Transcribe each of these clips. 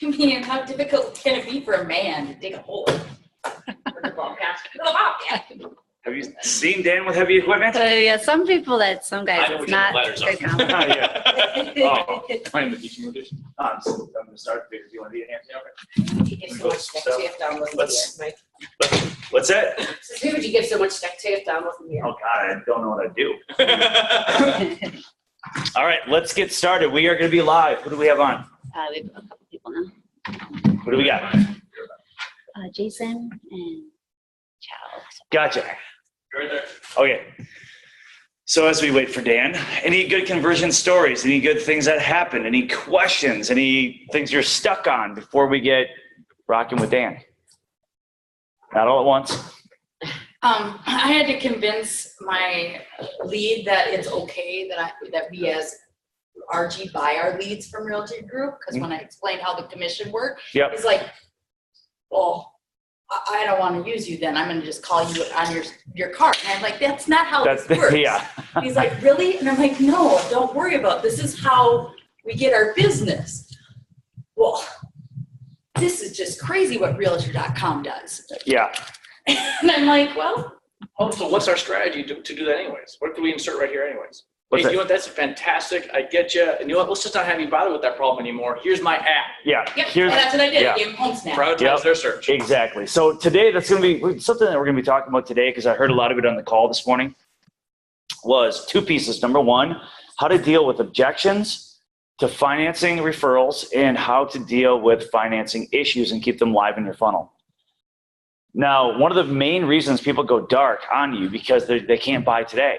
I mean, how difficult can it be for a man to dig a hole? With a bobcat. Have you seen Dan with heavy equipment? Yeah, some guys, I it's know which not letters good are. combo. Yeah. Oh, I'm the teaching rotation. I'm gonna start. Do you want to be in here? You give so much duct tape down with Let's- Mike. What's that? So who would you give so much duct tape down with here? Oh God, I don't know what I'd do. All right, let's get started. We are going to be live. Who do we have on? We have a couple people now. What do we got? Jason and Chow. Gotcha. Right there. Okay. So as we wait for Dan, any good conversion stories? Any good things that happened? Any questions? Any things you're stuck on before we get rocking with Dan? Not all at once. I had to convince my lead that it's okay that we as RG buy our leads from Realty Group, because when I explained how the commission worked, Yep. he's like, well, I don't want to use you then. I'm going to just call you on your card. And I'm like, that's not how That's this works. yeah. He's like, really? And I'm like, no, don't worry about it. This is how we get our business. Well, this is just crazy what Realtor.com does. Yeah. And I'm like, well, Oh, so what's our strategy to do that anyways? What do we insert right here anyways? What's Hey, that? you know what? That's fantastic. I get you. And you know what? Let's just not have you bother with that problem anymore. Here's my app. Yeah. yep, Here's well, that's what I did. yeah. I gave him home snap. Prioritize Yep. their search. Exactly. So today, that's going to be something that we're going to be talking about today, because I heard a lot of it on the call this morning, was two pieces. Number one, how to deal with objections to financing referrals and how to deal with financing issues and keep them live in your funnel. Now, one of the main reasons people go dark on you because they can't buy today.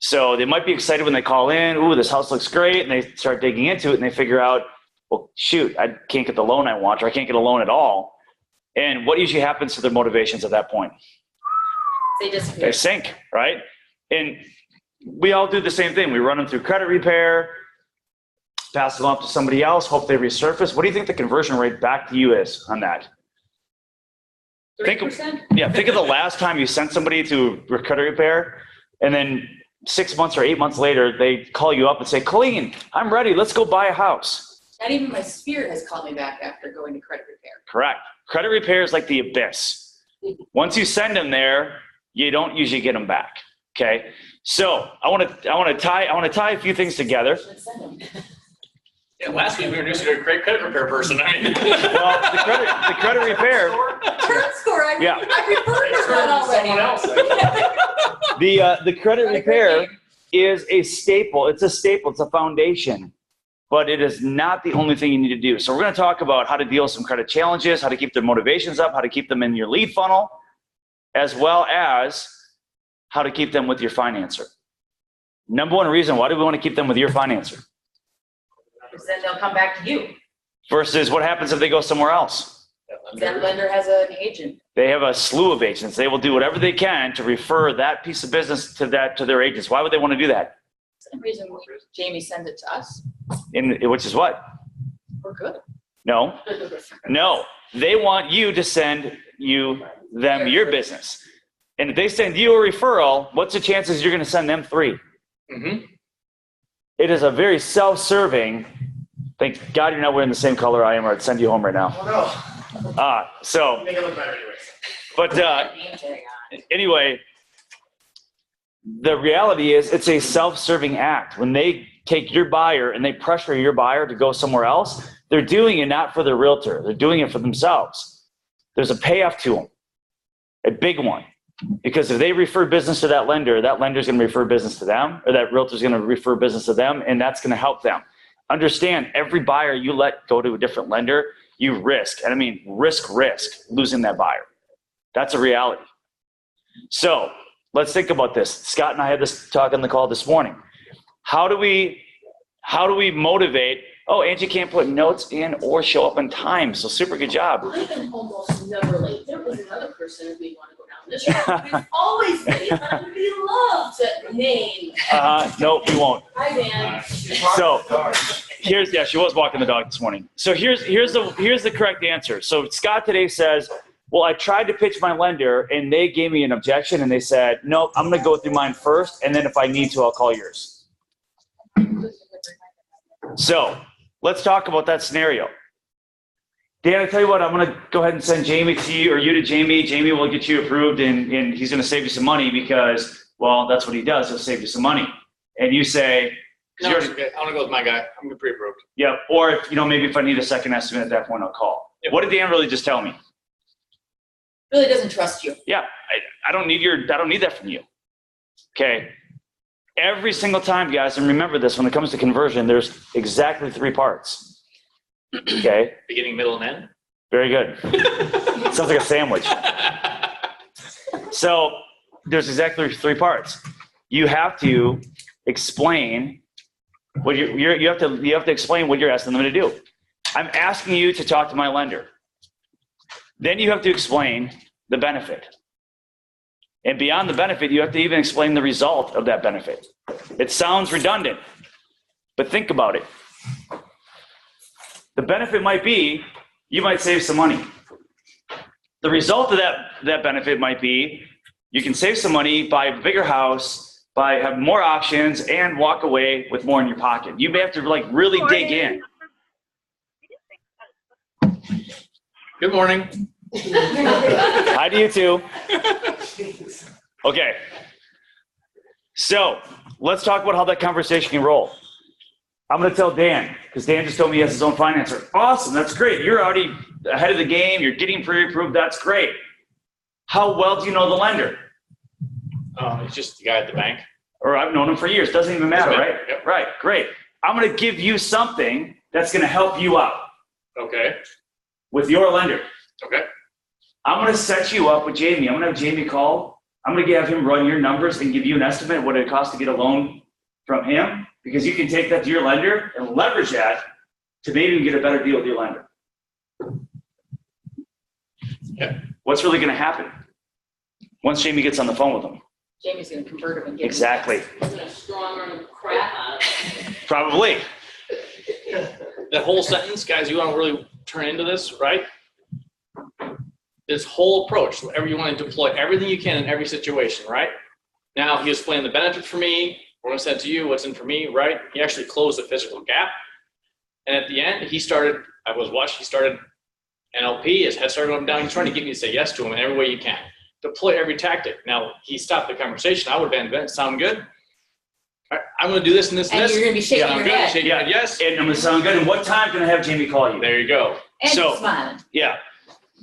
So they might be excited when they call in, ooh, this house looks great, and they start digging into it and they figure out, well, shoot, I can't get the loan I want, or I can't get a loan at all. And what usually happens to their motivations at that point? They They disappear. sink, right? And we all do the same thing. We run them through credit repair, pass them off to somebody else, hope they resurface. What do you think the conversion rate back to you is on that? 3%? Think of the last time you sent somebody to credit repair, and then 6 months or 8 months later, they call you up and say, Colleen, I'm ready. Let's go buy a house. Not even my spirit has called me back after going to credit repair. Correct. Credit repair is like the abyss. Once you send them there, you don't usually get them back. Okay. So I want to tie a few things together. Should send them. Yeah, last week we introduced you to a great credit repair person. I mean, Well, the credit repair, Turn score. I referred her one already. someone else. the credit repair is a staple. It's a staple. It's a foundation, but it is not the only thing you need to do. So we're going to talk about how to deal with some credit challenges, how to keep their motivations up, how to keep them in your lead funnel, as well as how to keep them with your financer. Number one reason, why do we want to keep them with your financer? Because then they'll come back to you. Versus what happens if they go somewhere else? That lender has an agent. They have a slew of agents. They will do whatever they can to refer that piece of business to their agents. Why would they want to do that? Same reason Jamie sends it to us. Which is what? We're good. No, they want you to send them your business. And if they send you a referral, what's the chances you're going to send them 3? Mm-hmm. It is a very self-serving. Thank God you're not wearing the same color I am, or I'd send you home right now. Oh, So, no. Make it look better anyways. but Name tag on. anyway, the reality is it's a self-serving act. When they take your buyer and they pressure your buyer to go somewhere else, they're doing it not for the realtor. They're doing it for themselves. There's a payoff to them, a big one. Because if they refer business to that lender's going to refer business to them, or that realtor's going to refer business to them, and that's going to help them. Understand, every buyer you let go to a different lender, you risk, and I mean risk losing that buyer. That's a reality. So let's think about this. Scott and I had this talk on the call this morning. How do we motivate? Oh, Angie can't put notes in or show up on time. So super good job. I've been almost never late. There was another person who we want to go down this road who's always late, and we love to name. No, we won't. Hi, Dan. So she was walking the dog this morning. So here's the correct answer. So Scott today says, well, I tried to pitch my lender and they gave me an objection and they said, nope, I'm going to go through mine first. And then if I need to, I'll call yours. So let's talk about that scenario. Dan, I tell you what, I'm going to go ahead and send Jamie to you, or you to Jamie. Jamie will get you approved, and he's going to save you some money because, well, that's what he does. He'll save you some money. And you say, No, it's okay. I want to go with my guy. I'm pre-approved. yeah, or if, maybe if I need a second estimate at that point, I'll call. Yep. What did Dan really just tell me? Really doesn't trust you. Yeah, I don't need that from you. Okay. Every single time, guys, and remember this, when it comes to conversion, there's exactly 3 parts. Okay. Beginning, middle, and end. Very good. Sounds like a sandwich. So there's exactly 3 parts. You have to explain what you have to explain what you're asking them to do. I'm asking you to talk to my lender. Then you have to explain the benefit. And beyond the benefit, you have to even explain the result of that benefit. It sounds redundant, but think about it. The benefit might be you might save some money. The result of that benefit might be you can save some money, buy a bigger house, have more options, and walk away with more in your pocket. You may have to really dig in. Good morning. Hi to you too. Okay. So let's talk about how that conversation can roll. I'm going to tell Dan, because Dan just told me he has his own financer. Awesome. That's great. You're already ahead of the game. You're getting pre-approved. That's great. How well do you know the lender? It's just the guy at the bank. Or I've known him for years. Doesn't even matter, right? Yep. Right. Great. I'm going to give you something that's going to help you out Okay. with your lender. Okay. I'm going to set you up with Jamie. I'm going to have Jamie call. I'm going to have him run your numbers and give you an estimate of what it costs to get a loan from him, because you can take that to your lender and leverage that to maybe get a better deal with your lender. Yeah. What's really going to happen once Jamie gets on the phone with him? Jamie's gonna convert him and get. Exactly. I'm gonna strong arm the crap out of him. Probably. That whole sentence, guys, you want to really turn into this, right? This whole approach, whatever you want to deploy everything you can in every situation, right? Now he explained the benefit for me. We're going to send to you what's in for me, right? He actually closed the physical gap. And at the end, he started NLP, his head started going down. He's trying to get me to say yes to him in every way you can. Deploy every tactic. Now, he stopped the conversation. I would have been, sound good? All right, I'm going to do this and this and And this. you're gonna be shaking Sound your good? head. Shaking your head, yes. And I'm going to sound good. And what time can I have Jamie call you? There you go. And So- he's smiling. Yeah.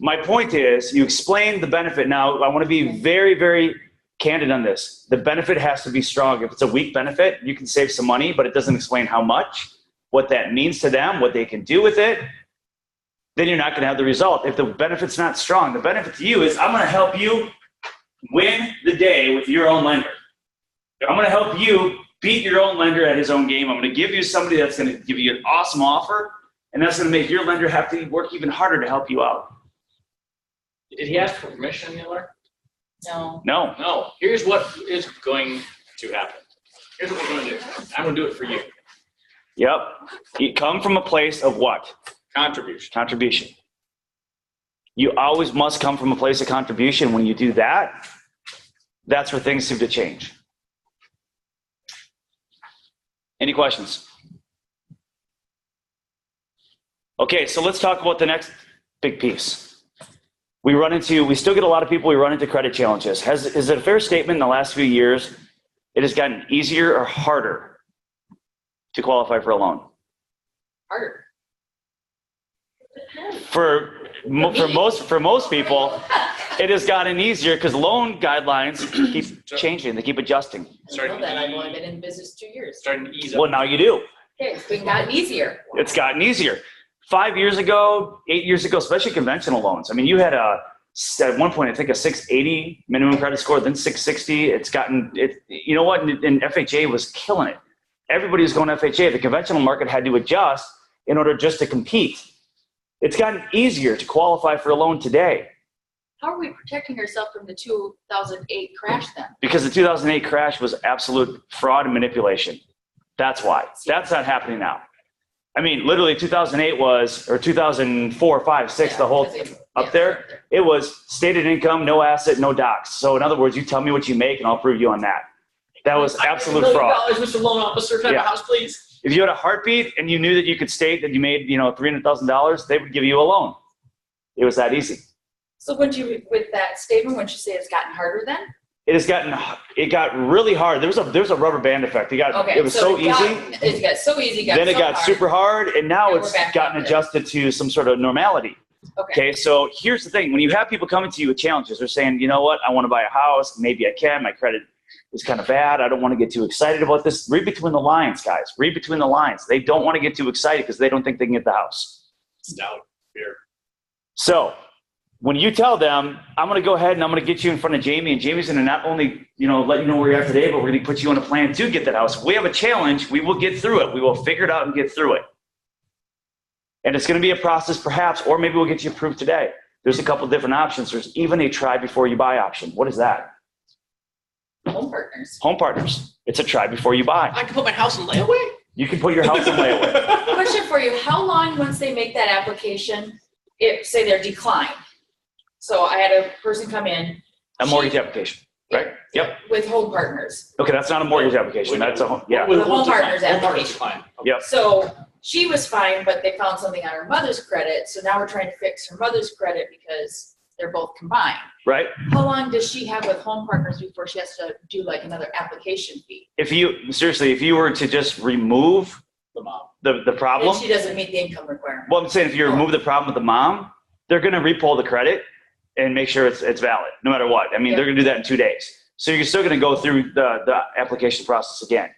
My point is, you explain the benefit. Now, I want to be very, very candid on this. The benefit has to be strong. If it's a weak benefit, you can save some money, but it doesn't explain how much, what that means to them, what they can do with it, then you're not going to have the result. If the benefit's not strong, the benefit to you is I'm going to help you win the day with your own lender. I'm going to help you beat your own lender at his own game. I'm going to give you somebody that's going to give you an awesome offer, and that's going to make your lender have to work even harder to help you out. Did he ask for permission, Miller? No. No. No. Here's what is going to happen. Here's what we're going to do. I'm going to do it for you. Yep. You come from a place of what? Contribution. Contribution. You always must come from a place of contribution. When you do that, that's where things seem to change. Any questions? Okay, so let's talk about the next big piece. We still get a lot of people, we run into credit challenges. Is it a fair statement in the last few years, it has gotten easier or harder to qualify for a loan? Harder. For most people, it has gotten easier because loan guidelines keep changing, they keep adjusting. I know that. I've only been in business 2 years. Starting to ease up. Well, now you do. Okay, it's been gotten easier. It's gotten easier. 5 years ago, 8 years ago, especially conventional loans. I mean, you had at one point, I think a 680 minimum credit score, then 660. It's gotten, you know what? And FHA was killing it. Everybody was going to FHA. The conventional market had to adjust in order just to compete. It's gotten easier to qualify for a loan today How are we protecting ourselves from the 2008 crash then? because the 2008 crash was absolute fraud and manipulation. That's why. That's not happening now. I mean, literally 2008 or 2004, 5, 6, the whole up there, it was stated income, no asset, no docs. So in other words, you tell me what you make and I'll prove you on that. That was absolute fraud. Mr. Loan Officer, can I have a house, please? If you had a heartbeat and you knew that you could state that you made, $300,000, they would give you a loan. It was that easy. So would you, with that statement, would you say it's gotten harder then? It got really hard. There was a rubber band effect. Okay. It was so it easy. got so easy, Then it got super hard, and now And we're it's back gotten up there. adjusted to some sort of normality. Okay. Okay, so here's the thing. When you have people coming to you with challenges, they're saying, you know what, I want to buy a house. Maybe I can. My credit is kind of bad. I don't want to get too excited about this. Read between the lines, guys. Read between the lines. They don't want to get too excited because they don't think they can get the house. Stout beer. So when you tell them, I'm going to go ahead and I'm going to get you in front of Jamie, and Jamie's going to not only, let you know where you're at today, but we're going to put you on a plan to get that house. If we have a challenge, we will get through it. We will figure it out and get through it. And it's going to be a process perhaps, or maybe we'll get you approved today. There's a couple different options. There's even a try before you buy option. What is that? Home partners. Home partners. It's a try before you buy. I can put my house in layaway? You can put your house in layaway. Question for you, how long once they make that application, if, say they're declined? So I had a person come in. A mortgage application, right? Yep. With home partners. Okay, that's not a mortgage application. That's a home, yeah. The home partners Home partners application. decline. Yep. So she was fine, but they found something on her mother's credit. So now we're trying to fix her mother's credit because they're both combined. Right? How long does she have with home partners before she has to do like another application fee? If you were to just remove The mom. the problem, If she doesn't meet the income requirement. well, I'm saying if you remove the problem with the mom, they're going to repull the credit and make sure it's valid no matter what. I mean, they're going to do that in 2 days. So you're still going to go through the application process again.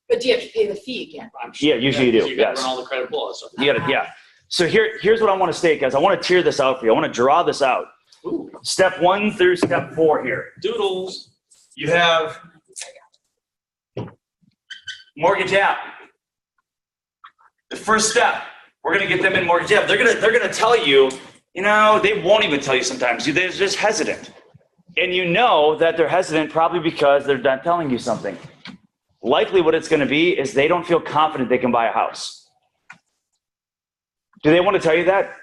But do you have to pay the fee again? I'm sure. Yeah, usually you do, 'cause You gotta yes. run all the credit pulls. So. You got to, yeah. So here's what I want to state, guys. I want to tear this out for you. I want to draw this out. Ooh, Step 1 through step 4 here. doodles. You have mortgage app. The first step, we're going to get them in mortgage app. They're going to tell you, they won't even tell you sometimes. They're just hesitant. And you know that they're hesitant probably because they're not telling you something. Likely what it's going to be is they don't feel confident they can buy a house. Do they want to tell you that?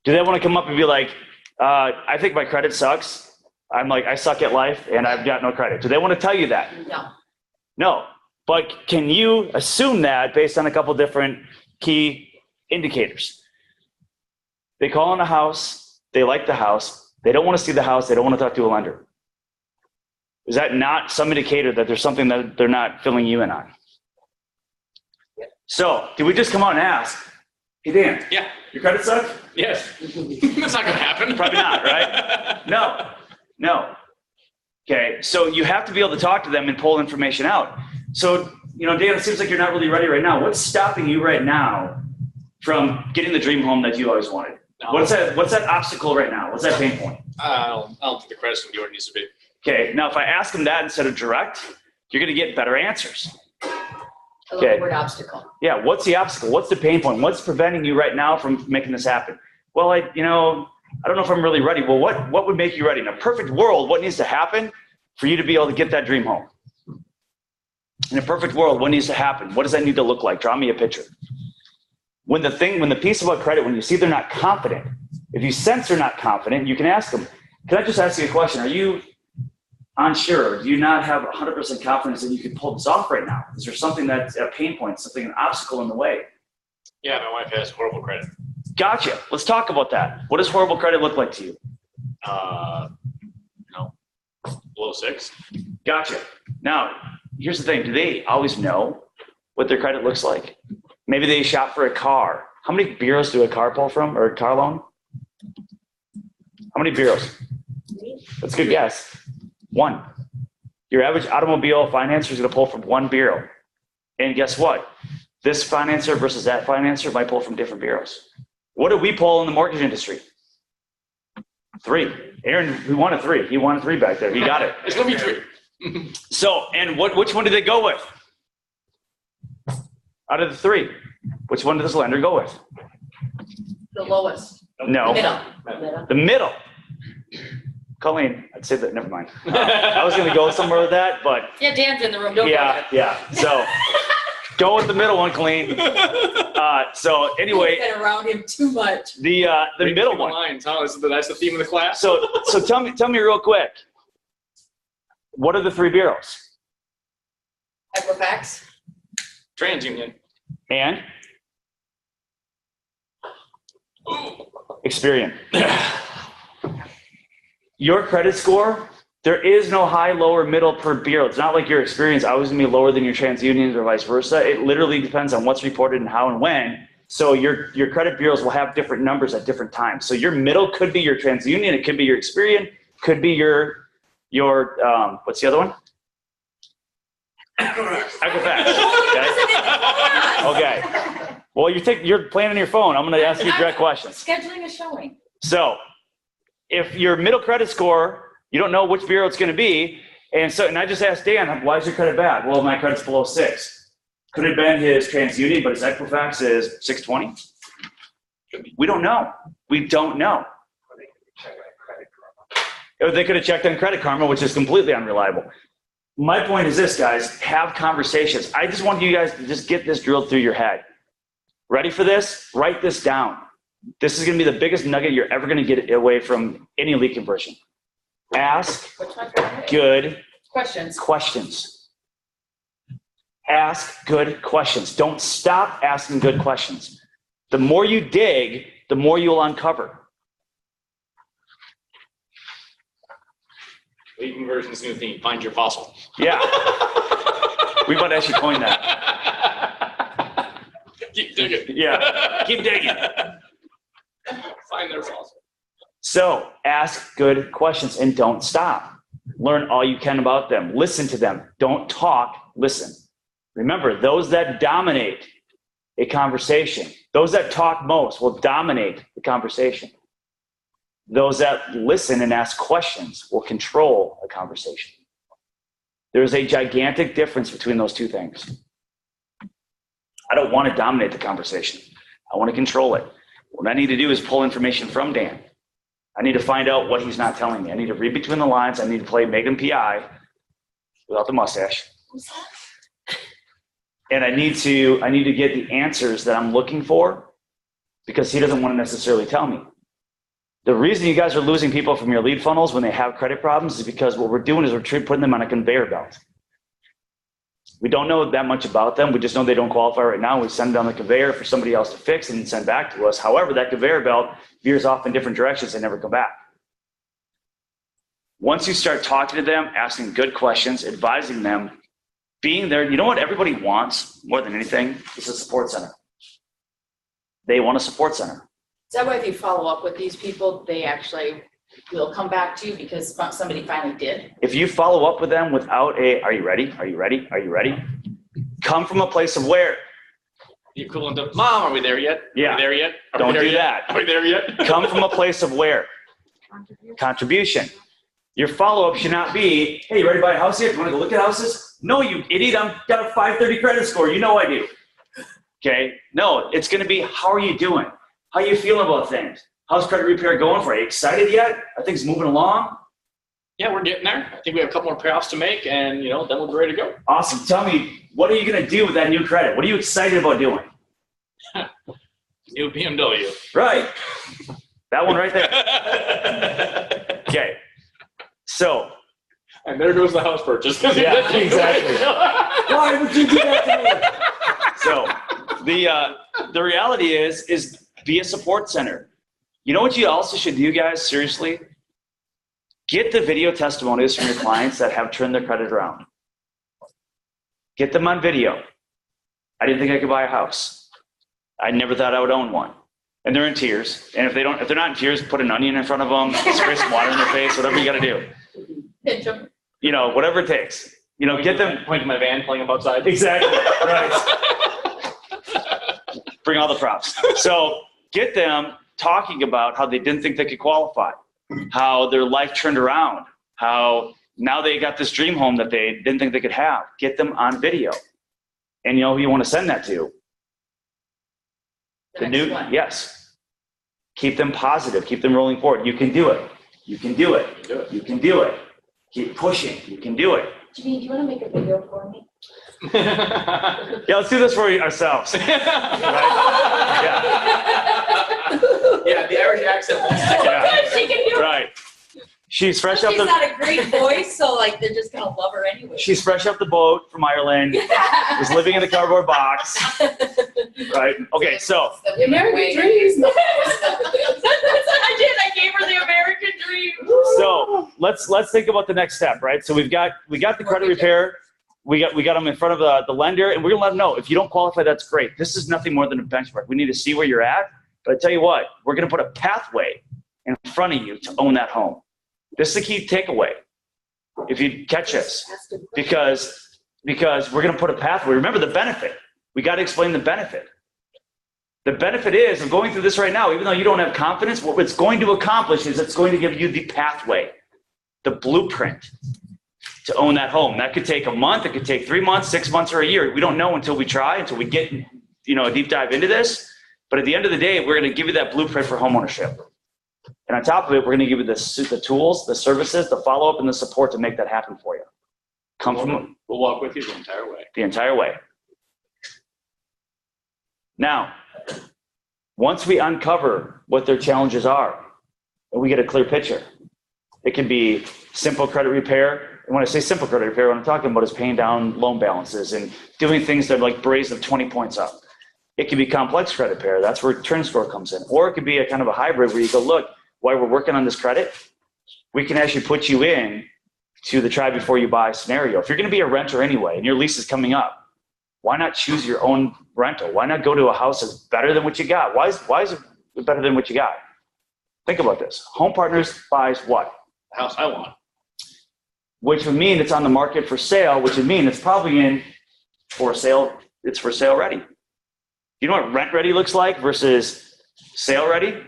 Do they want to come up and be like, I think my credit sucks. I suck at life and I've got no credit. Do they want to tell you that? No. No. But can you assume that based on a couple different key indicators? They call on a house. They like the house. They don't want to see the house. They don't want to talk to a lender. Is that not some indicator that there's something that they're not filling you in on? So, did we just come out and ask, hey, Dan, Yeah. your credit sucks? Yes. That's not gonna happen. Probably not, right? No. Okay, so you have to be able to talk to them and pull information out. So, Dan, it seems like you're not really ready right now. What's stopping you right now from getting the dream home that you always wanted? No. What's that obstacle right now? What's that pain point? I don't think the credit's gonna be where it needs to be. Okay, now if I ask them that instead of direct, you're going to get better answers. I love Okay. the word obstacle. Yeah, what's the obstacle? What's the pain point? What's preventing you right now from making this happen? Well, I don't know if I'm really ready. Well, what would make you ready? In a perfect world, what needs to happen for you to be able to get that dream home? In a perfect world, what needs to happen? What does that need to look like? Draw me a picture. When the piece about credit, when you see they're not confident, if you sense they're not confident, you can ask them, can I just ask you a question? Are you unsure? Do you not have 100% confidence that you can pull this off right now? Is there something that's a pain point, an obstacle in the way? Yeah, my wife has horrible credit. Gotcha. Let's talk about that. What does horrible credit look like to you? Below 6. Gotcha. Now, here's the thing. Do they always know what their credit looks like? Maybe they shop for a car. How many bureaus do a car pull from, or a car loan? How many bureaus? That's a good guess. 1. Your average automobile financer is going to pull from 1 bureau. And guess what? This financer versus that financer might pull from different bureaus. What do we pull in the mortgage industry? 3. Aaron, we wanted 3. He wanted 3 back there. He got it. It's gonna be 3. So, and which one did they go with? Out of the 3, which one did this lender go with? The lowest. No, Middle. the middle. Colleen, I'd say that, never mind. I was going to go somewhere with that, but Yeah, Dan's in the room. Don't go there. yeah. So go with the middle one, Colleen. So anyway, You've been around him too much. the middle one. Lines, huh? That's the theme of the class. So tell me real quick. What are the 3 bureaus? Equifax. TransUnion. And Experian. Your credit score, there is no high, low, or middle per bureau. It's not like your Experian's always gonna be lower than your TransUnion's or vice versa. It literally depends on what's reported and how and when. So your credit bureaus will have different numbers at different times. So your middle could be your TransUnion, it could be your Experian, could be your what's the other one? Equifax. Okay. Well, you're playing on your phone. I'm going to ask you direct questions. Scheduling a showing. So, if your middle credit score, you don't know which bureau it's going to be, and I just asked Dan, why is your credit bad? Well, my credit's below 6. Could it have been his TransUnion, but his Equifax is 620? We don't know. We don't know. Or they could have checked on Credit Karma, which is completely unreliable. My point is this, guys, have conversations. I just want you guys to just get this drilled through your head. Ready for this? Write this down. This is going to be the biggest nugget you're ever going to get away from any lead conversion. Ask good questions. Ask good questions. Don't stop asking good questions. The more you dig, the more you'll uncover. Lead conversion's new theme, find your fossil. Yeah. We might actually coin that. Keep digging. Yeah. Keep digging. Find their fossil. So ask good questions and don't stop. Learn all you can about them. Listen to them. Don't talk, listen. Remember, those that dominate a conversation, those that talk most will dominate the conversation. Those that listen and ask questions will control a conversation. There's a gigantic difference between those two things. I don't want to dominate the conversation. I want to control it. What I need to do is pull information from Dan. I need to find out what he's not telling me. I need to read between the lines. I need to play Magnum PI without the mustache. And I need to get the answers that I'm looking for because he doesn't want to necessarily tell me. The reason you guys are losing people from your lead funnels when they have credit problems is because what we're doing is we're putting them on a conveyor belt. We don't know that much about them. We just know they don't qualify right now. We send them on the conveyor for somebody else to fix and send back to us. However, that conveyor belt veers off in different directions. They never come back. Once you start talking to them, asking good questions, advising them, being there, you know what everybody wants more than anything? Is a support center. They want a support center. Is that why if you follow up with these people, they actually will come back to you because somebody finally did? If you follow up with them without are you ready? Are you ready? Are you ready? Come from a place of where? The equivalent of, Mom, are we there yet? Yeah. Are we there yet? Are Don't we there do yet? that. Are we there yet? Come from a place of where? Contribution. Your follow-up should not be, hey, you ready to buy a house yet? Do you want to go look at houses? No, you idiot. I've got a 530 credit score. You know I do. Okay? No, it's going to be, how are you doing? How you feeling about things? How's credit repair going for you? Excited yet? Are things moving along? Yeah, we're getting there. I think we have a couple more payoffs to make, and then we'll be ready to go. Awesome. Tell me, what are you going to do with that new credit? What are you excited about doing? New BMW. Right. That one right there. Okay. So. And there goes the house purchase. Yeah, exactly. Why would you do that to me? So the reality is be a support center. You know what you also should do, guys? Seriously, get the video testimonials from your clients that have turned their credit around. Get them on video. I didn't think I could buy a house. I never thought I would own one. And they're in tears. And if they're not in tears, put an onion in front of them, spray some water in their face, whatever you got to do. Pinch them. Whatever it takes. Get them. Point to my van, playing them outside. Exactly. Right. Bring all the props. So get them talking about how they didn't think they could qualify, how their life turned around, how now they got this dream home that they didn't think they could have. Get them on video. And who you want to send that to? The next one. Yes. Keep them positive. Keep them rolling forward. You can do it. You can do it. You can do it. Keep pushing. You can do it. Jimmy, do you want to make a video for me? Yeah, let's do this for ourselves. Right? Yeah, the Irish accent. Yeah. She can do it. Right. She's fresh She's off the. got a great voice, so they're just gonna love her anyway. She's fresh off the boat from Ireland. Was living in a cardboard box. Right. Okay. So. American dreams. let's think about the next step, right? So we got the credit repair. We got them in front of the lender, and we're gonna let them know if you don't qualify, that's great. This is nothing more than a benchmark. We need to see where you're at. But I tell you what, we're gonna put a pathway in front of you to own that home. This is the key takeaway. If you catch this, because we're gonna put a pathway. Remember the benefit. We got to explain the benefit. The benefit is of going through this right now, even though you don't have confidence, what it's going to accomplish is it's going to give you the pathway, the blueprint to own that home. That could take a month, it could take 3 months, 6 months, or a year. We don't know until we try, until we get, a deep dive into this. But at the end of the day, we're going to give you that blueprint for homeownership. And on top of it, we're going to give you the tools, the services, the follow-up, and the support to make that happen for you. We'll walk with you the entire way. Now, once we uncover what their challenges are, and we get a clear picture, it can be simple credit repair. And when I say simple credit repair, what I'm talking about is paying down loan balances and doing things that are like raise of 20 points up. It can be complex credit repair. That's where Turn Score comes in. Or it could be a kind of a hybrid where you go, look, while we're working on this credit, we can actually put you in to the try before you buy scenario. If you're going to be a renter anyway and your lease is coming up, why not choose your own rental? Why not go to a house that's better than what you got? Why is it better than what you got? Think about this. Home Partners buys what? The house I want. Which would mean it's on the market for sale, which would mean it's probably in for sale. It's for sale ready. You know what rent ready looks like versus sale ready?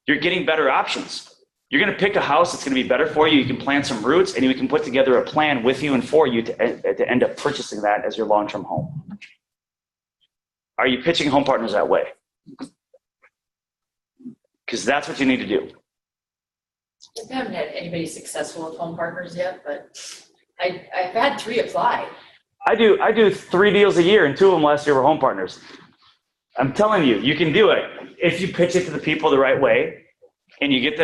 You're getting better options. You're going to pick a house that's going to be better for you. You can plant some roots, and we can put together a plan with you and for you to end up purchasing that as your long-term home. Are you pitching Home Partners that way? Because that's what you need to do. I haven't had anybody successful with Home Partners yet, but I've had 3 apply. I do 3 deals a year, and 2 of them last year were Home Partners. I'm telling you, you can do it if you pitch it to the people the right way. And you get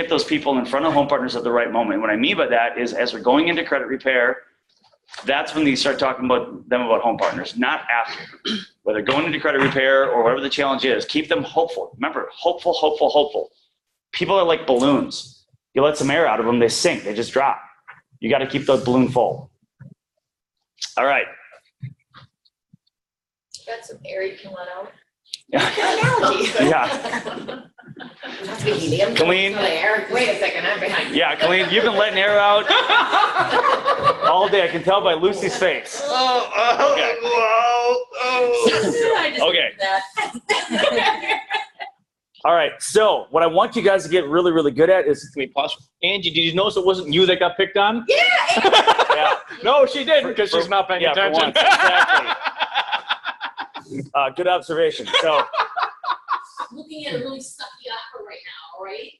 those people in front of Home Partners at the right moment. What I mean by that is as we're going into credit repair, that's when you start talking about them about Home Partners, not after. Whether going into credit repair or whatever the challenge is, keep them hopeful. Remember, hopeful, hopeful, hopeful. People are like balloons. You let some air out of them, they sink, they just drop. You got to keep the balloon full. All right. Got some air you can let out. Yeah. Yeah. That's the helium. Colleen. Wait a second, I'm behind you. Yeah, Colleen, you've been letting air out all day. I can tell by Lucy's face. Okay. I just Okay. did that. All right. So what I want you guys to get really, really good at is, Can we pause? Angie, did you notice it wasn't you that got picked on? yeah, No, she didn't because she's not paying yeah, for attention. once, exactly. Good observation. So Looking at a really sucky offer right now, right?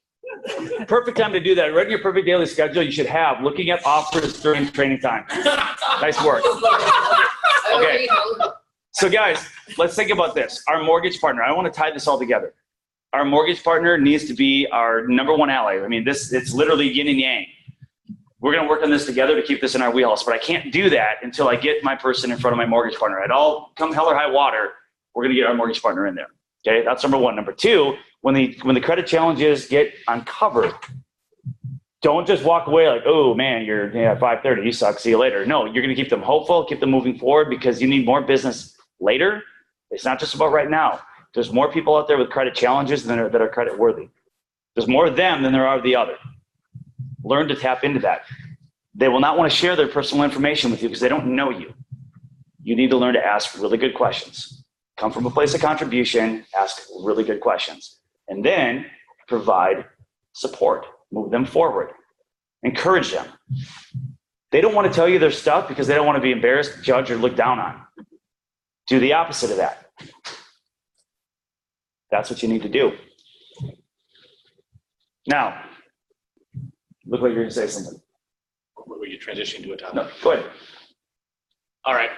perfect time to do that. Right in your perfect daily schedule, you should have looking at offers during training time. Nice work. Okay. So guys, let's think about this. Our mortgage partner, I want to tie this all together. Our mortgage partner needs to be our number one ally. I mean, it's literally yin and yang. We're going to work on this together to keep this in our wheelhouse, but I can't do that until I get my person in front of my mortgage partner. Come hell or high water, we're going to get our mortgage partner in there. Okay, that's number one. Number two, when the credit challenges get uncovered, don't just walk away like, oh man, you're 530, you suck, see you later. No, you're going to keep them hopeful, keep them moving forward because you need more business later. It's not just about right now. There's more people out there with credit challenges that are credit worthy. There's more of them than there are of the other. Learn to tap into that. They will not want to share their personal information with you because they don't know you. You need to learn to ask really good questions. Come from a place of contribution, ask really good questions, and then provide support. Move them forward. Encourage them. They don't want to tell you their stuff because they don't want to be embarrassed, judged, or looked down on. Do the opposite of that. That's what you need to do. Now, look like you're going to say something. Were you transitioning to a topic? No, go ahead. All right.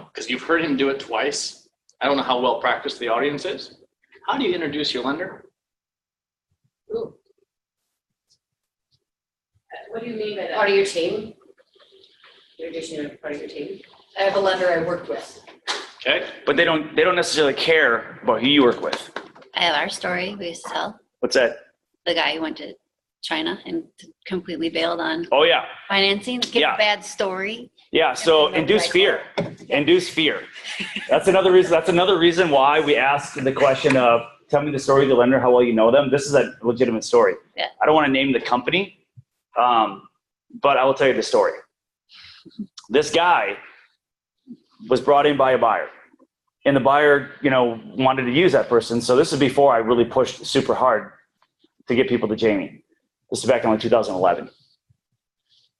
Because you've heard him do it twice. I don't know how well practiced the audience is. How do you introduce your lender? Ooh. What do you mean by that? Part of your team. You're addition of part of your team. I have a lender I worked with. Okay. But they don't necessarily care about who you work with. I have our story we used to tell. What's that? The guy who went to China and completely bailed on Oh yeah. financing. Get Yeah. a bad story. Yeah, so induce fear. Induce fear. That's another reason why we ask the question of, tell me the story of the lender, how well you know them. This is a legitimate story. Yeah. I don't want to name the company, but I will tell you the story. This guy was brought in by a buyer, and the buyer, wanted to use that person. So this is before I really pushed super hard to get people to Jamie. This is back in 2011.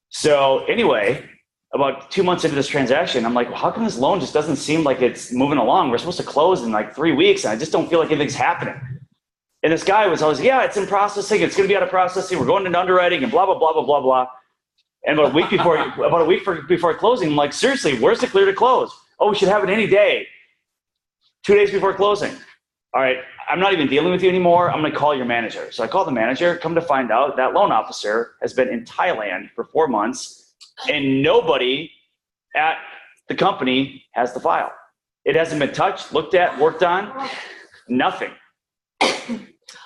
So anyway, about 2 months into this transaction, I'm like, well, how come this loan just doesn't seem like it's moving along? We're supposed to close in like 3 weeks, and I just don't feel like anything's happening. And this guy was always, yeah, it's in processing. It's going to be out of processing. We're going into underwriting and blah, blah, blah, blah, blah, blah. And about a week before closing, I'm like, seriously, where's the clear to close? Oh, we should have it any day. 2 days before closing. All right, I'm not even dealing with you anymore. I'm going to call your manager. So I call the manager. Come to find out, that loan officer has been in Thailand for 4 months, and nobody at the company has the file. It hasn't been touched, looked at, worked on. Nothing.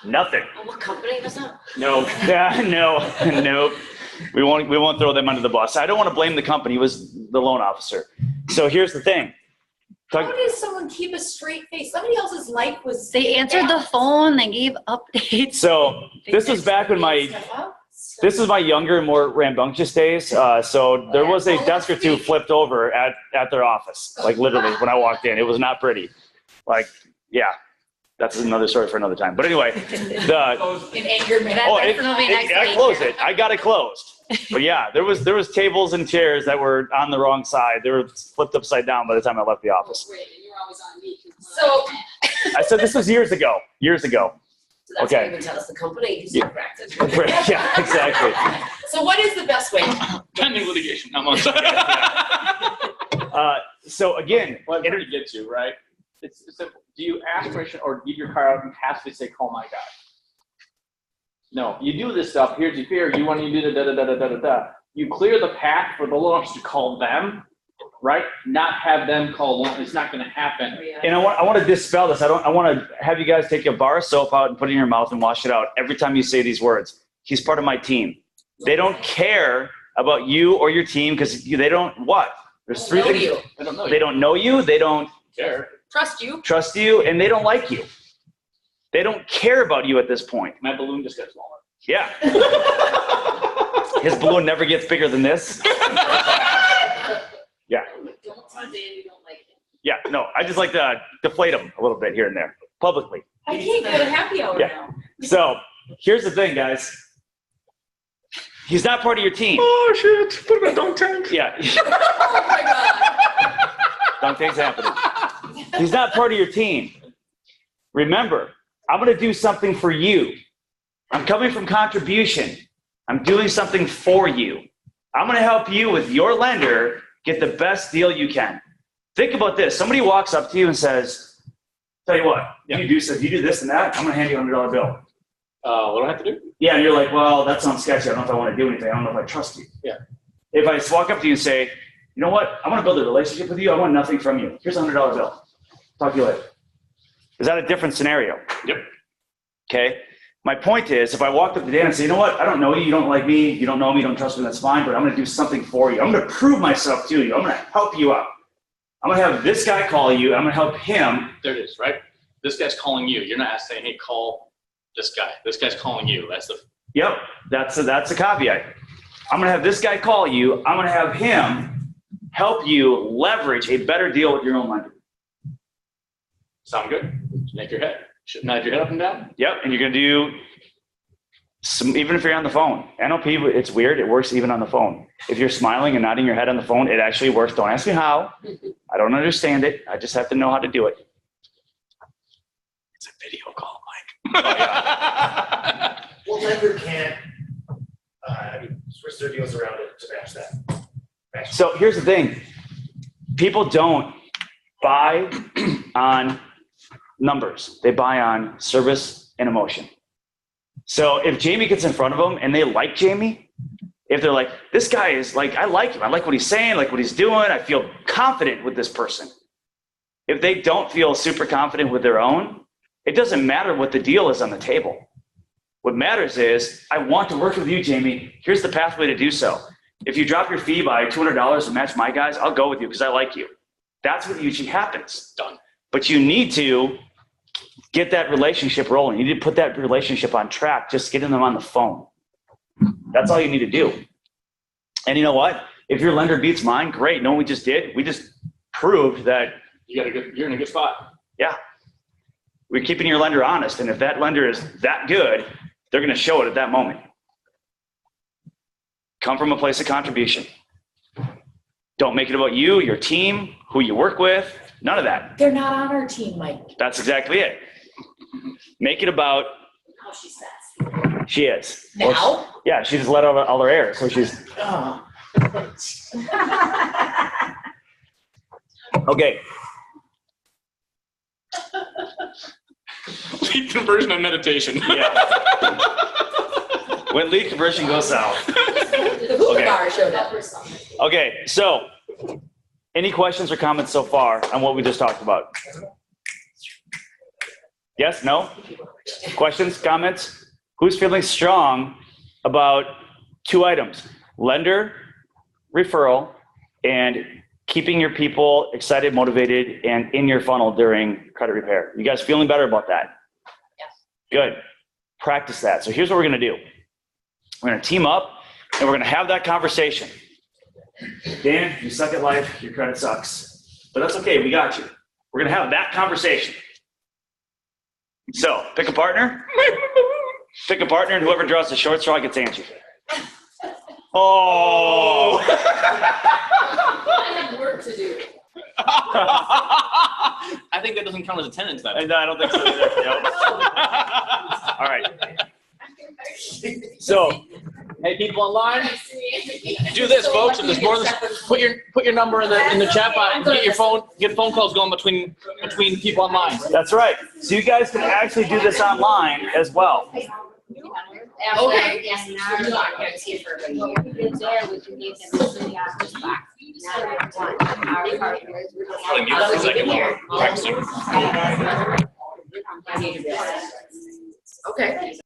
Nothing. What company was that? No. Yeah, no. We won't throw them under the bus. I don't want to blame the company. It was the loan officer. So here's the thing. How does someone keep a straight face? Somebody else's life was. They answered the phone. They gave updates. So this was back when this was my younger, more rambunctious days. So there was a desk or two flipped over at their office, like literally when I walked in. It was not pretty. Like, yeah, that's another story for another time. But anyway, In anger, man. I closed it. I got it closed. But yeah, there was tables and chairs that were on the wrong side. They were flipped upside down by the time I left the office. Great, and you're always on me. So I said this was years ago. So that's Okay. not even tell us the company. He's Yeah. practice. Yeah, exactly. So what is the best way? Pending litigation. I'm on. So again, Well, I'm trying to get to, right? It's simple. Do you ask permission or leave your car out and have to say, call my guy? No, you do this stuff. Here's your fear. You want to do the da-da-da-da-da-da. You clear the path for the loan officer to call them, right? Not have them call loan. It's not going to happen. and I want to dispel this. I want to have you guys take a bar of soap out and put it in your mouth and wash it out every time you say these words. He's part of my team. They don't care about you or your team because they don't what? There's three Know things. you. I don't know. They don't know you. They don't care. Trust you. trust you, and they don't like you. They don't care about you at this point. My balloon just got smaller. Yeah. His balloon never gets bigger than this. Yeah. Don't tell Dan you don't like him. Yeah. No, I just like to deflate him a little bit here and there publicly. I can't go to happy hour Yeah. now. So here's the thing, guys. He's not part of your team. Oh shit! Put him in a dunk tank. Yeah. Oh my God. Dunk tank's happening. He's not part of your team. Remember, I'm going to do something for you. I'm coming from contribution. I'm doing something for you. I'm going to help you with your lender get the best deal you can. Think about this. Somebody walks up to you and says, tell you what, you do this and that, I'm going to hand you a $100 bill. What do I have to do? Yeah, and you're like, well, that sounds sketchy. I don't know if I want to do anything. I don't know if I trust you. Yeah. If I just walk up to you and say, you know what, I want to build a relationship with you. I want nothing from you. Here's a $100 bill. Talk to you later. Is that a different scenario? Yep. Okay. My point is, if I walked up to Dan and say, you know what, I don't know you, you don't like me, you don't know me, you don't trust me, that's fine, but I'm going to do something for you. I'm going to prove myself to you. I'm going to help you out. I'm going to have this guy call you. I'm going to help him. There it is, right? This guy's calling you. You're not saying, hey, call this guy. This guy's calling you. That's the. Yep, that's a caveat. I'm going to have this guy call you. I'm going to have him help you leverage a better deal with your own lender. Sound good? Make your head. Nod your head up and down. Yep, and you're going to do some, even if you're on the phone. NLP, it's weird. It works even on the phone. If you're smiling and nodding your head on the phone, it actually works. Don't ask me how. I don't understand it. I just have to know how to do it. It's a video call, Mike. Well, lender can't, switch their deals around to match that. So here's the thing. People don't buy on numbers. They buy on service and emotion. So if Jamie gets in front of them and they like Jamie, if they're like, this guy is like, I like him. I like what he's saying, like what he's doing. I feel confident with this person. If they don't feel super confident with their own, it doesn't matter what the deal is on the table. What matters is, I want to work with you, Jamie. Here's the pathway to do so. If you drop your fee by $200 to match my guys, I'll go with you because I like you. That's what usually happens. Done. But you need to get that relationship rolling. You need to put that relationship on track, just getting them on the phone. That's all you need to do. And you know what? If your lender beats mine, great. Know what we just did? We just proved that You're in a good spot. we're keeping your lender honest. And if that lender is that good, they're going to show it at that moment. Come from a place of contribution. Don't make it about you, your team, who you work with, none of that. They're not on our team, Mike. That's exactly it. Make it about, How she says. she is. Now? Yeah, she just let out all her air. So she's, Oh. okay. Lead conversion and meditation. Yeah. When lead conversion goes south. The hookah Okay. bar showed up. Okay, so any questions or comments so far on what we just talked about? Yes, no? Questions, comments? Who's feeling strong about 2 items? Lender, referral, and keeping your people excited, motivated, and in your funnel during credit repair. You guys feeling better about that? Yes. Good. Practice that. So here's what we're going to do. We're going to team up and we're going to have that conversation. Dan, you suck at life. Your credit sucks. But that's okay. We got you. We're going to have that conversation. So pick a partner. Pick a partner, and whoever draws the short straw gets Angie. Oh. I have work to do. I think that doesn't count as attendance then. And I don't think so either. Nope. All right. So Hey, people online, Do this, folks. If there's more than put your number in the chat box and get phone calls going between people online. that's right. So you guys can actually do this online as well. Okay. Yes, now I'm not gonna see it for a year. We did there, we can give them the office box. Now they're one. Our partners, we're just- Probably mute for a second while we're practicing. Okay.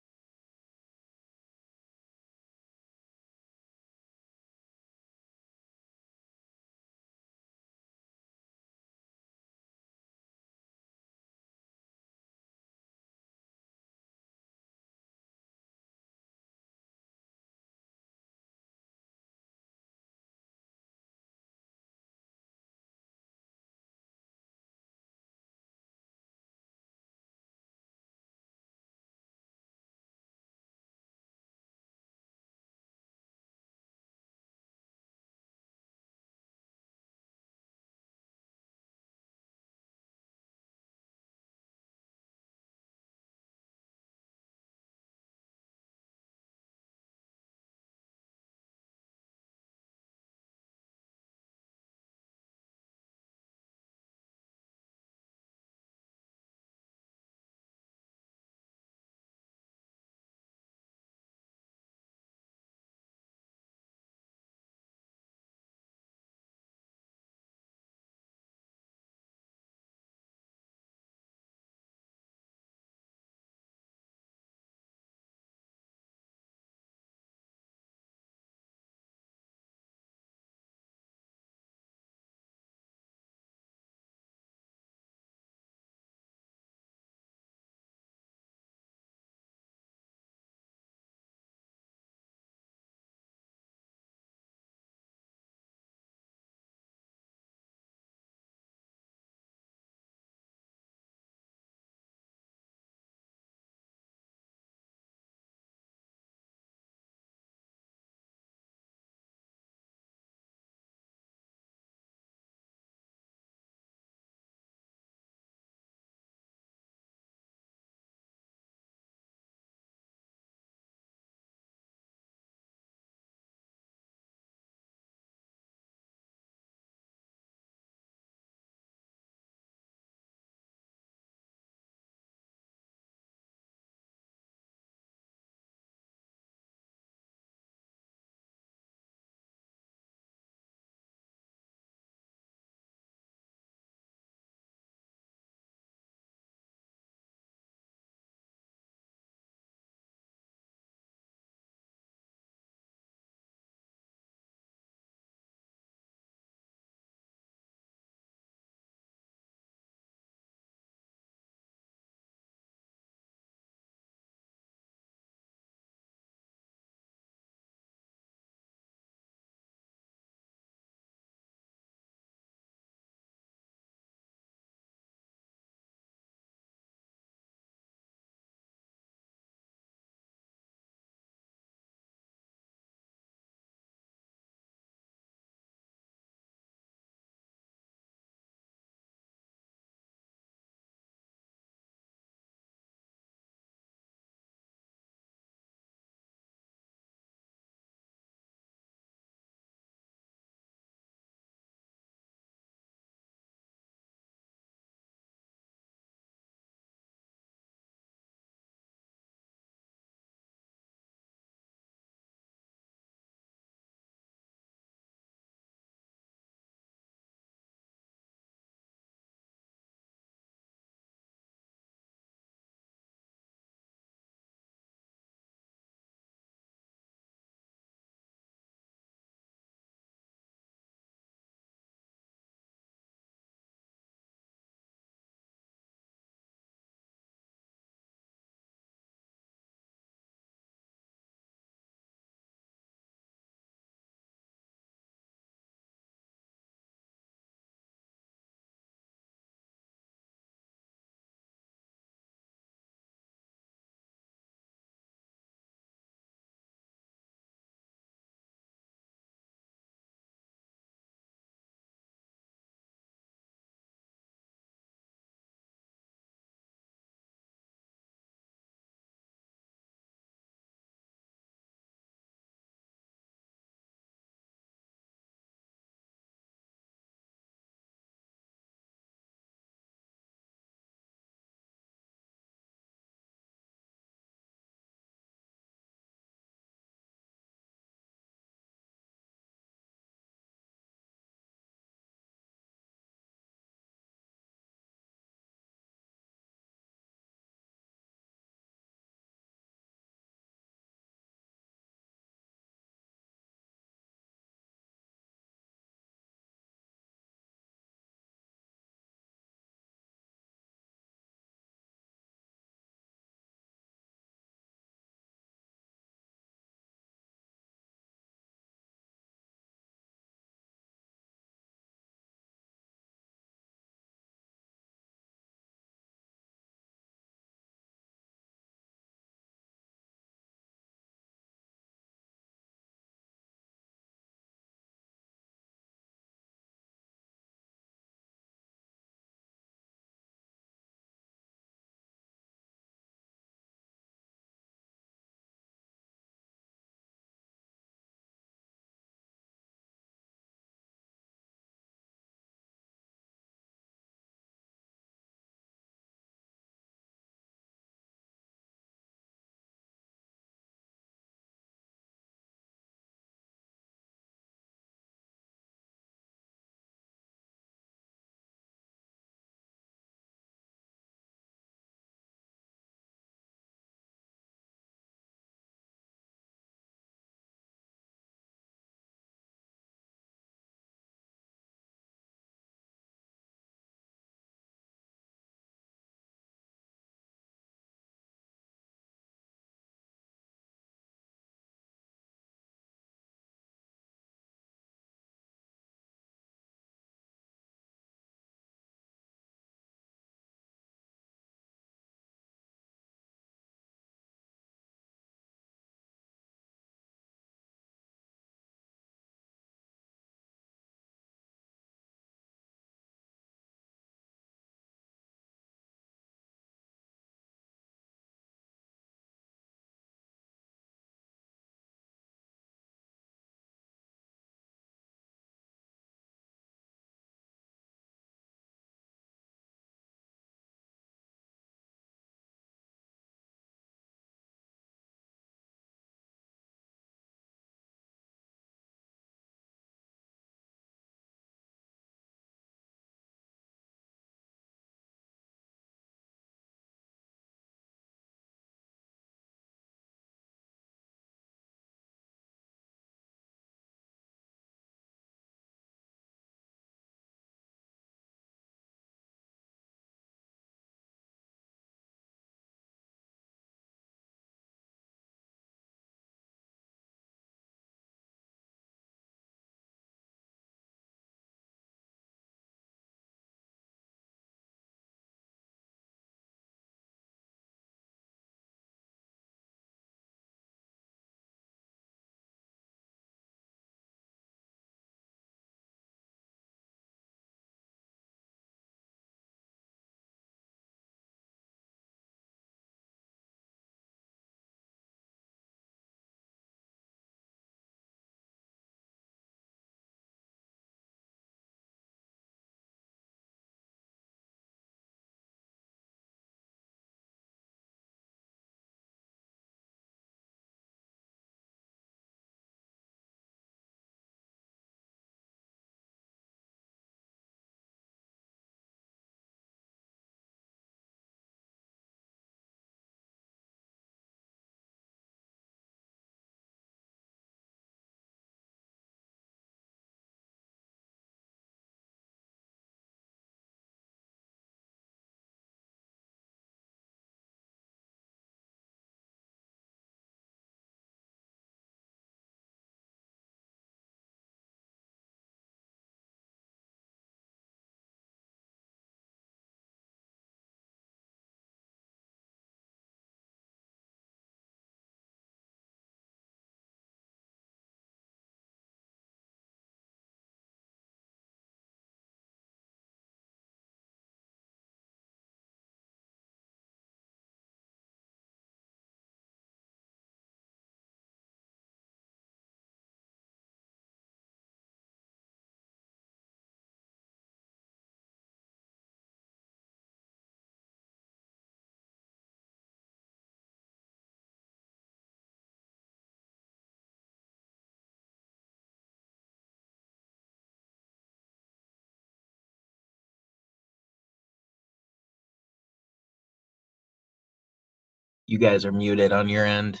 You guys are muted on your end.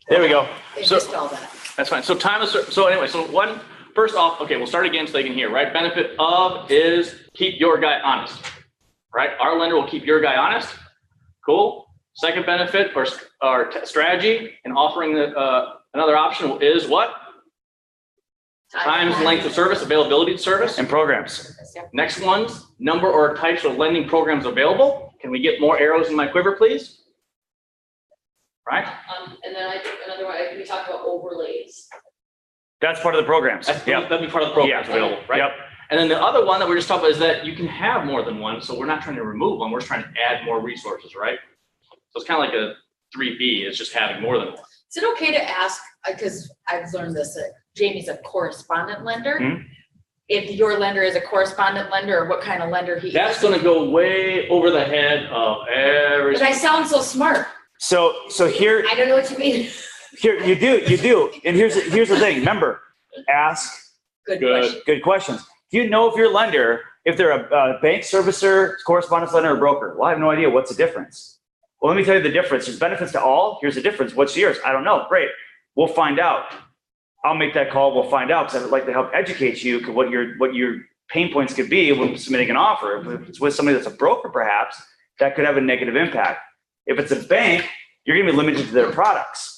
There we go. They So- missed all that. That's fine. So time is, so anyway, so one, first off, okay, we'll start again so they can hear, right? Benefit of is keep your guy honest, right? Our lender will keep your guy honest. Cool. Second benefit or strategy in offering another option is what? Times, length of service, availability of service. And programs. Next one's number or types of lending programs available. Can we get more arrows in my quiver, please? Right? And then I think another one, we talked about overlays. That's part of the programs. That's, Yep. that'd be part of the programs Yeah. available, right? Yep. And then the other one that we're just talking about is that you can have more than one. So we're not trying to remove one. We're just trying to add more resources, right? So it's kind of like a 3B. It's just having more than one. Is it okay to ask, because I've learned this, that Jamie's a correspondent lender? Mhm. If your lender is a correspondent lender, or what kind of lender he is? That's going to go way over the head of every. But I sound so smart. So here, I don't know what you mean. here, you do. And here's the thing. Remember, ask Good Good. question. good questions. Do you know if your lender, if they're a bank servicer, correspondence lender, or broker? Well, I have no idea. What's the difference? Well, let me tell you the difference. There's benefits to all. Here's the difference. What's yours? I don't know. Great. We'll find out. I'll make that call. We'll find out because I would like to help educate you to what your pain points could be when submitting an offer. If it's with somebody that's a broker, perhaps, that could have a negative impact. If it's a bank, you're going to be limited to their products.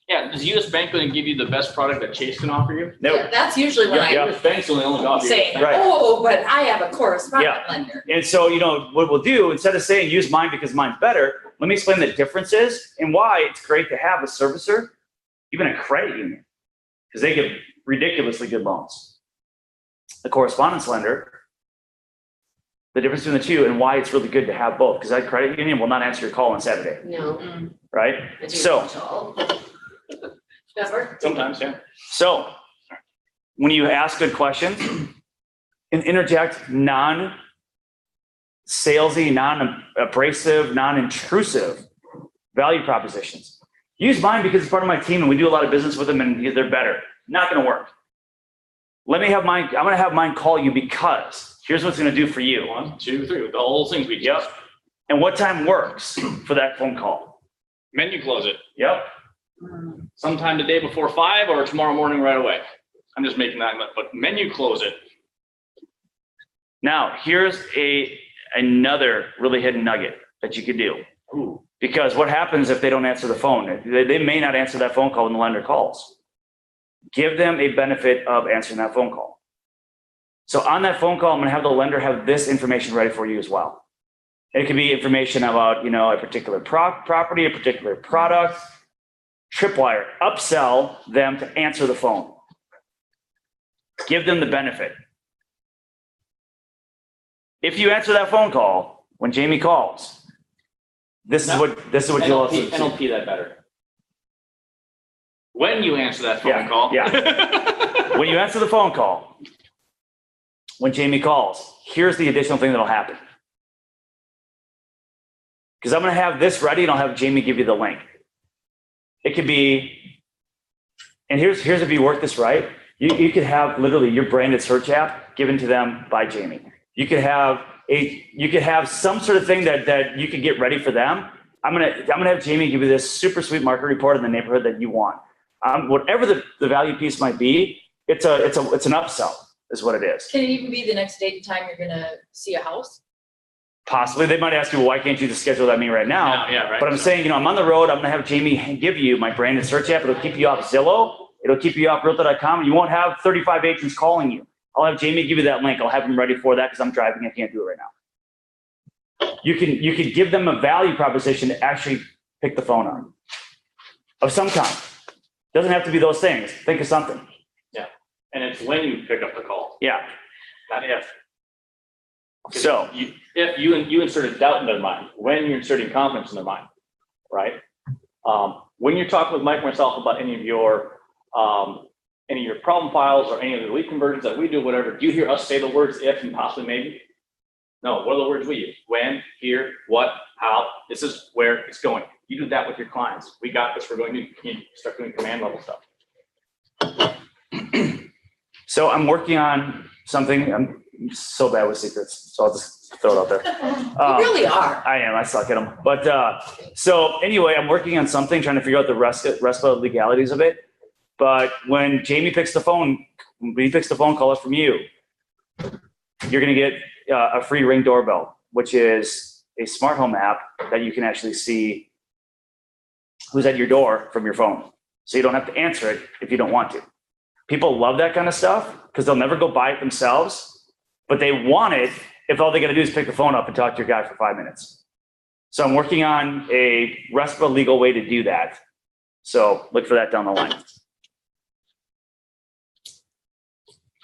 Yeah, is US Bank going to give you the best product that Chase can offer you? No. Yeah, that's usually when Yeah. US Bank's the only offer you. saying, Right. oh, but I have a correspondent Yeah. lender. And so, what we'll do, instead of saying use mine because mine's better, let me explain the differences and why it's great to have a servicer, even a credit union, because they give ridiculously good loans. The correspondence lender, the difference between the two and why it's really good to have both, because that credit union will not answer your call on Saturday, No. right? So, Never. Sometimes, yeah. So, when you ask good questions and interject non-salesy, non-abrasive, non-intrusive value propositions. Use mine because it's part of my team and we do a lot of business with them and they're better. Not going to work. I'm going to have mine call you because here's what's going to do for you. 1, 2, 3, the whole things we just. And what time works for that phone call? Menu close it. Yep. Sometime the day before 5 or tomorrow morning right away. I'm just making that, but menu close it. Now, here's another really hidden nugget that you could do. Ooh. Because what happens if they don't answer the phone? They may not answer that phone call when the lender calls. Give them a benefit of answering that phone call. So on that phone call, I'm going to have the lender have this information ready for you as well. It could be information about, a particular property, a particular product. Tripwire, upsell them to answer the phone. Give them the benefit. If you answer that phone call when Jamie calls, this is what you'll also see. NLP that better. When you answer that phone Yeah, call. yeah. When you answer the phone call, when Jamie calls, here's the additional thing that'll happen. Because I'm going to have this ready and I'll have Jamie give you the link. It could be, and here's if you work this right, you could have literally your branded search app given to them by Jamie. You could have some sort of thing that you could get ready for them. I'm gonna have Jamie give you this super sweet market report in the neighborhood that you want. Whatever the value piece might be, it's an upsell is what it is. Can it even be the next date and time you're gonna see a house? Possibly they might ask you, well, why can't you just schedule that me right now? Yeah, right. But I'm saying, I'm on the road. I'm going to have Jamie give you my branded search app. It'll keep you off Zillow. It'll keep you off Realtor.com. You won't have 35 agents calling you. I'll have Jamie give you that link. I'll have him ready for that because I'm driving. I can't do it right now. You can give them a value proposition to actually pick the phone up of some kind. Doesn't have to be those things. Think of something. Yeah. And it's when you pick up the call, Yeah. not if. So If you inserted doubt in their mind, when you're inserting confidence in their mind, right? When you're talking with Mike or myself about any of your problem files or any of the lead conversions that we do, whatever, do you hear us say the words if and possibly maybe? No, what are the words we use? When, here, what, how, this is where it's going. You do that with your clients. We got this, we're going to start doing command level stuff. So I'm working on something. I'm so bad with secrets, so I'll just throw it out there. You really are. I am. I suck at them. But so anyway, I'm working on something, trying to figure out the rest of the legalities of it. But when Jamie picks the phone, when he picks the phone call from you, you're going to get a free Ring doorbell, which is a smart home app that you can actually see who's at your door from your phone. So you don't have to answer it if you don't want to. People love that kind of stuff because they'll never go buy it themselves, but they want it if all they got to do is pick the phone up and talk to your guy for 5 minutes. So I'm working on a RESPA legal way to do that. So look for that down the line.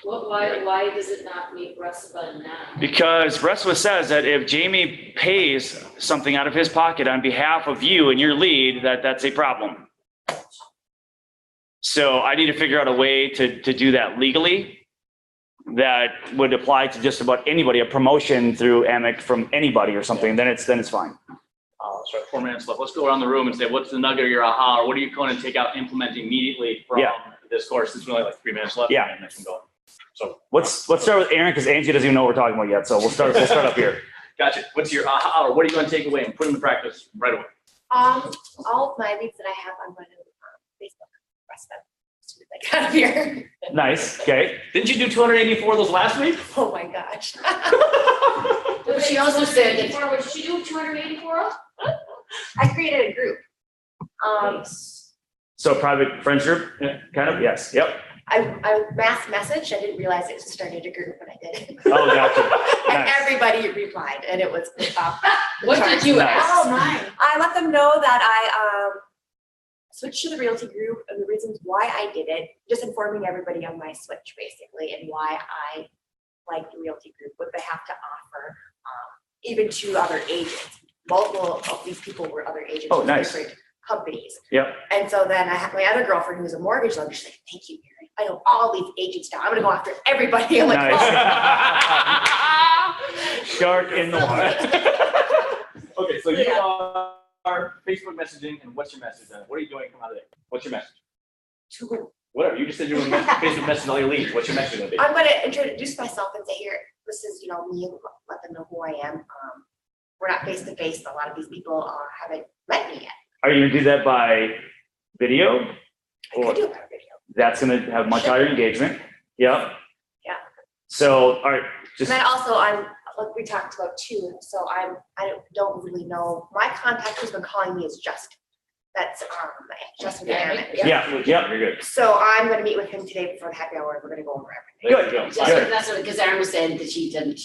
Why does it not meet RESPA now? Because RESPA says that if Jamie pays something out of his pocket on behalf of you and your lead, that's a problem. So I need to figure out a way to do that legally that would apply to just about anybody, a promotion through Amic from anybody or something, then it's fine. That's right, 4 minutes left. Let's go around the room and say, what's the nugget of your aha, or what are you going to take out, implement immediately from this course? It's only like 3 minutes left. Yeah. And I can go. So Let's start with Aaron because Angie doesn't even know what we're talking about yet. So we'll start up here. gotcha. What's your aha, or what are you going to take away and put into practice right away? All of my leads that I have, I'm going to Facebook, press them. As soon as I get out of here. Nice. Okay. Didn't you do 284 of those last week? Oh my gosh. But she also said that. What did she do, 284? I created a group. So private friends group, kind of? Yes. Yep. I mass messaged. I didn't realize it started a group when I did it. Oh, gotcha. And Nice. everybody replied, and it was What did you Nice. ask? Oh my! I let them know that I switched to the realty group and the reasons why I did it. Just informing everybody on my switch basically, and why I like the realty group, what they have to offer, even to other agents. Multiple of these people were other agents Oh, from nice. different companies. Yep. And so then I have my other girlfriend who's a mortgage lender. She's like, "Thank you, Mary. I know all these agents now. I'm gonna go after everybody." I'm like, Nice. "Oh." Shark in the water. Okay, so you are Facebook messaging, and what's your message then? What are you doing come out of there? What's your message? Whatever, you just said you were going to Facebook message all your leads. What's your message going to be? I'm gonna introduce myself and say, "Here, this is me. Let them know who I am." We're not face to face. A lot of these people haven't met me yet. Are you going to do that by video? I could do it by video. That's going to have much higher engagement. Yep. Yeah. So, all right, just, And then also, I'm like we talked about too. So I don't really know. My contact who's been calling me is Justin. That's Justin Garrett. yeah, you're good. So I'm going to meet with him today before the happy hour. And we're going to go over everything. Good. Just, that's what, because Erin was saying that she didn't,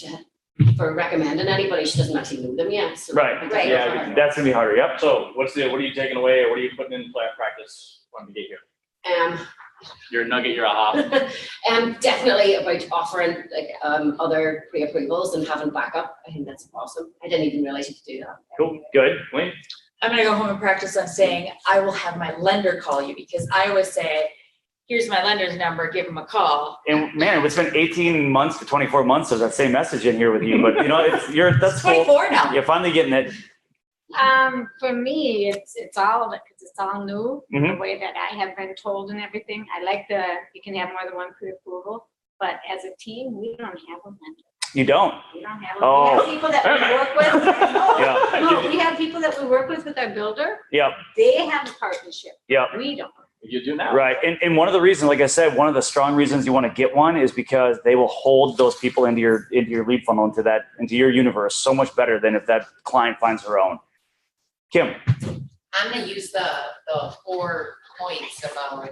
for recommending anybody, she doesn't actually know them yet. So Right. Right. Yeah, That's going to be harder. Yep. So what are you taking away, or what are you putting in practice when we get here? Your nugget, your aha. Definitely about offering like other pre-approvals and having backup. I think that's awesome. I didn't even realize you could do that. Cool. Good. Wayne? I'm gonna go home and practice on saying, I will have my lender call you, because I always say, here's my lender's number, give him a call. And man, it's been 18 months to 24 months of that same message in here with you, but that's cool. 24 now. You're finally getting it. For me, it's all of it because it's all new, the Mhm. way that I have been told and everything. I like you can have more than one pre-approval, but as a team, we don't have a mentor. You don't. We don't have Oh. we have people that we work with. Yeah. No, we have people that we work with our builder. Yep. They have a partnership. Yep. We don't. You do now. Right. And one of the reasons, like I said, one of the strong reasons you want to get one is because they will hold those people into your lead funnel, into your universe so much better than if that client finds her own. Kim. I'm gonna use the 4 points about,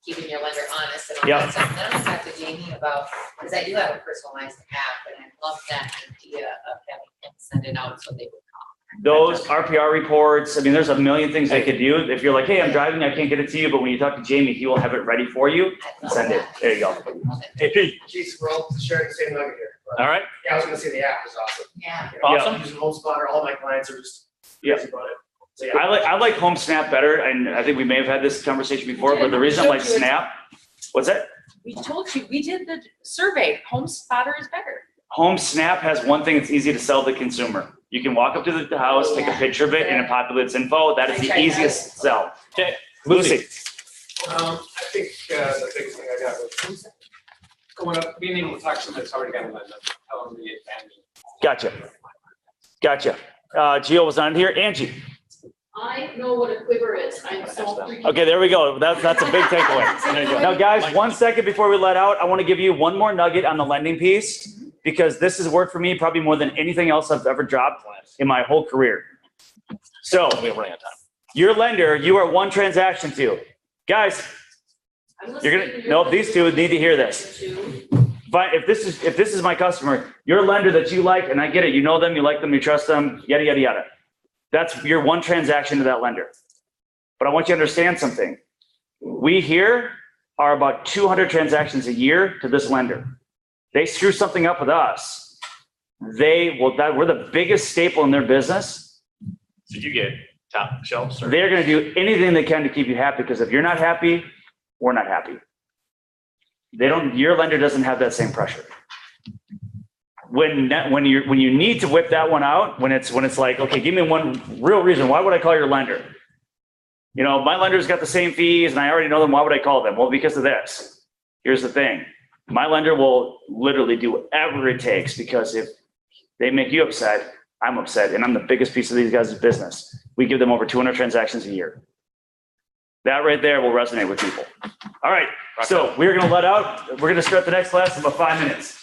keeping your lender honest and all Yeah. that stuff. Then I'm gonna talk to Jamie about, because I do have a personalized app, and I love that idea of having him send it out so they would call. Those RPR reports, I mean, there's a million things they could do. If you're like, hey, I'm driving, I can't get it to you, but when you talk to Jamie, he will have it ready for you. I love Send it. that. There you go. Hey, Pete. Jeez, we're all sharing the same nugget here. But, All right. yeah, I was gonna say the app is awesome. Yeah. Awesome. Using HomeSpotter, all my clients are just Yeah. crazy about it. So yeah. I like Home Snap better, and I think we may have had this conversation before, but the reason I like Snap, what's that? We told you, we did the survey, Home Spotter is better. Home Snap has one thing that's easy to sell to the consumer. You can walk up to the house, take a picture of it, and it populates info. That is the easiest sell. Okay. Lucy. I think the biggest thing I got was going up, being able to talk to somebody that's already got a lender, tell them the advantage. Gotcha. Gio was on here. Angie. I know what a quiver is. I'm so freaking. Okay, there we go. That's a big takeaway. There you go. Now, guys, 1 second before we let out, I want to give you one more nugget on the lending piece because this has worked for me probably more than anything else I've ever dropped in my whole career. So, We're running out of time. your lender, you are one transaction to. Guys, you're gonna no. These two need to hear this. If this is my customer, your lender that you like, and I get it, you know them, you like them, you trust them, yada yada yada. That's your one transaction to that lender. But I want you to understand something. We here are about 200 transactions a year to this lender. They screw something up with us. We're the biggest staple in their business. So you get top shelf service. They're going to do anything they can to keep you happy because if you're not happy, we're not happy. Your lender doesn't have that same pressure. When you need to whip that one out, when it's like, okay, give me one real reason. Why would I call your lender? You know, my lender's got the same fees and I already know them. Why would I call them? Well, because of this. Here's the thing. My lender will literally do whatever it takes because if they make you upset, I'm upset. And I'm the biggest piece of these guys' business. We give them over 200 transactions a year. That right there will resonate with people. All right. So we're going to let out. We're going to start the next class in about 5 minutes.